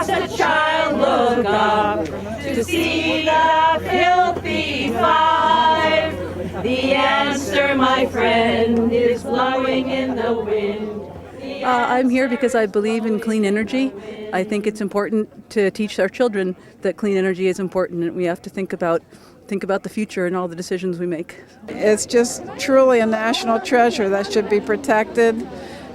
must a child look up to see the filthy five? The answer, my friend, is blowing in the wind. I'm here because I believe in clean energy. I think it's important to teach our children that clean energy is important, and we have to think about the future and all the decisions we make. It's just truly a national treasure that should be protected.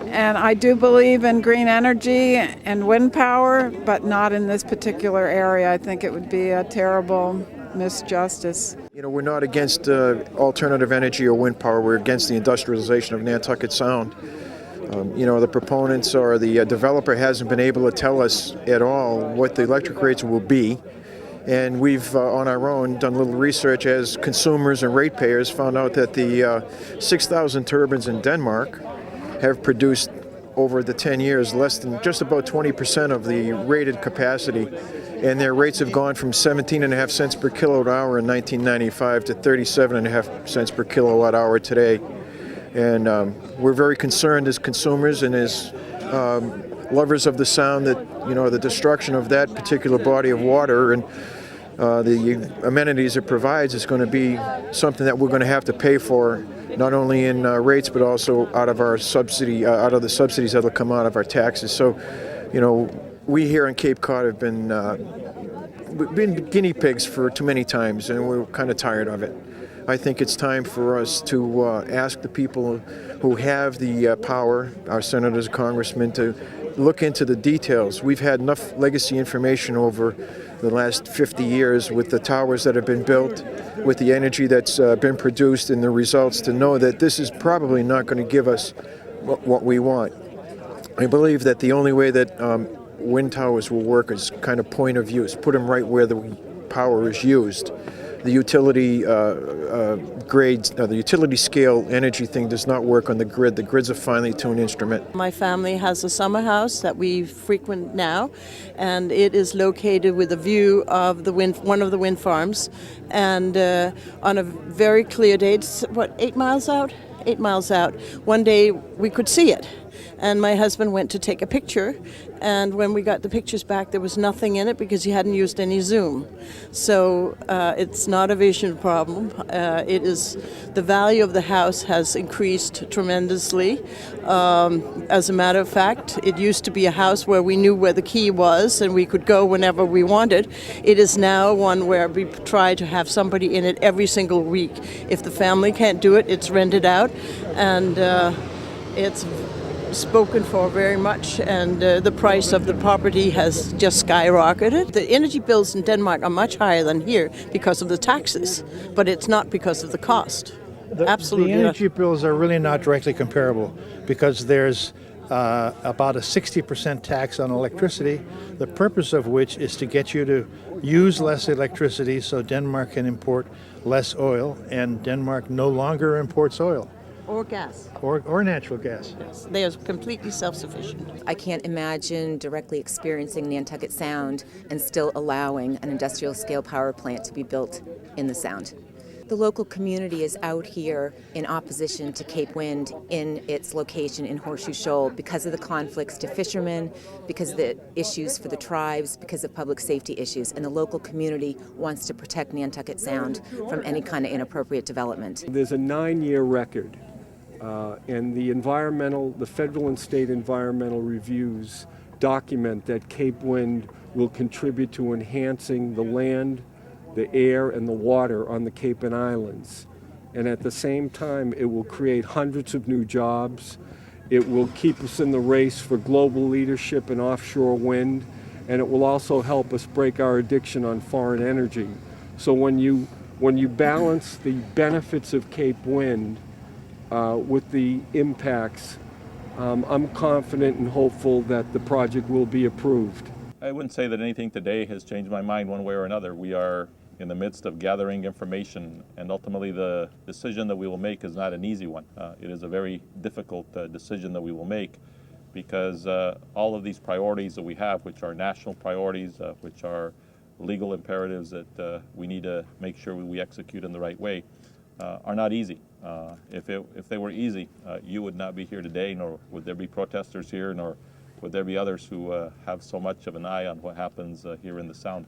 And I do believe in green energy and wind power, but not in this particular area. I think it would be a terrible misjustice. You know, we're not against alternative energy or wind power. We're against the industrialization of Nantucket Sound. You know, the proponents or the developer hasn't been able to tell us at all what the electric rates will be. And we've, on our own, done a little research as consumers and ratepayers, found out that the 6,000 turbines in Denmark have produced over the 10 years less than just about 20% of the rated capacity. And their rates have gone from 17.5 cents per kilowatt hour in 1995 to 37.5 cents per kilowatt hour today. And we're very concerned as consumers and as lovers of the sound that, you know, the destruction of that particular body of water and the amenities it provides is going to be something that we're going to have to pay for, not only in rates but also out of our subsidy, out of the subsidies that will come out of our taxes. So, you know, we here in Cape Cod have been guinea pigs for too many times, and we're kind of tired of it. I think it's time for us to ask the people who have the power, our senators, congressmen, to look into the details. We've had enough legacy information over the last 50 years with the towers that have been built, with the energy that's been produced and the results, to know that this is probably not going to give us what we want. I believe that the only way that wind towers will work is kind of point of use, put them right where the power is used. The utility grades, the utility scale energy thing does not work on the grid. The grid's a finely tuned instrument. My family has a summer house that we frequent now, and it is located with a view of one of the wind farms. And on a very clear day, it's, 8 miles out? 8 miles out. One day we could see it. And my husband went to take a picture, and when we got the pictures back, there was nothing in it because he hadn't used any zoom. So it's not a vision problem. It is the value of the house has increased tremendously. As a matter of fact, it used to be a house where we knew where the key was and we could go whenever we wanted. It is now one where we try to have somebody in it every single week. If the family can't do it, it's rented out, and it's spoken for very much, and the price of the property has just skyrocketed. The energy bills in Denmark are much higher than here because of the taxes, but it's not because of the cost. Absolutely. The energy bills are really not directly comparable because there's about a 60% tax on electricity, the purpose of which is to get you to use less electricity so Denmark can import less oil, and Denmark no longer imports oil. Or gas. Or natural gas. Yes, they are completely self-sufficient. I can't imagine directly experiencing Nantucket Sound and still allowing an industrial scale power plant to be built in the Sound. The local community is out here in opposition to Cape Wind in its location in Horseshoe Shoal because of the conflicts to fishermen, because of the issues for the tribes, because of public safety issues, and the local community wants to protect Nantucket Sound from any kind of inappropriate development. There's a 9-year record. And the federal and state environmental reviews document that Cape Wind will contribute to enhancing the land, the air, and the water on the Cape and Islands. And at the same time, it will create hundreds of new jobs. It will keep us in the race for global leadership in offshore wind, and it will also help us break our addiction on foreign energy. So when you balance the benefits of Cape Wind with the impacts, I'm confident and hopeful that the project will be approved. I wouldn't say that anything today has changed my mind one way or another. We are in the midst of gathering information, and ultimately the decision that we will make is not an easy one. It is a very difficult decision that we will make, because all of these priorities that we have, which are national priorities, which are legal imperatives that we need to make sure we execute in the right way, are not easy. If they were easy, you would not be here today, nor would there be protesters here, nor would there be others who have so much of an eye on what happens here in the Sound?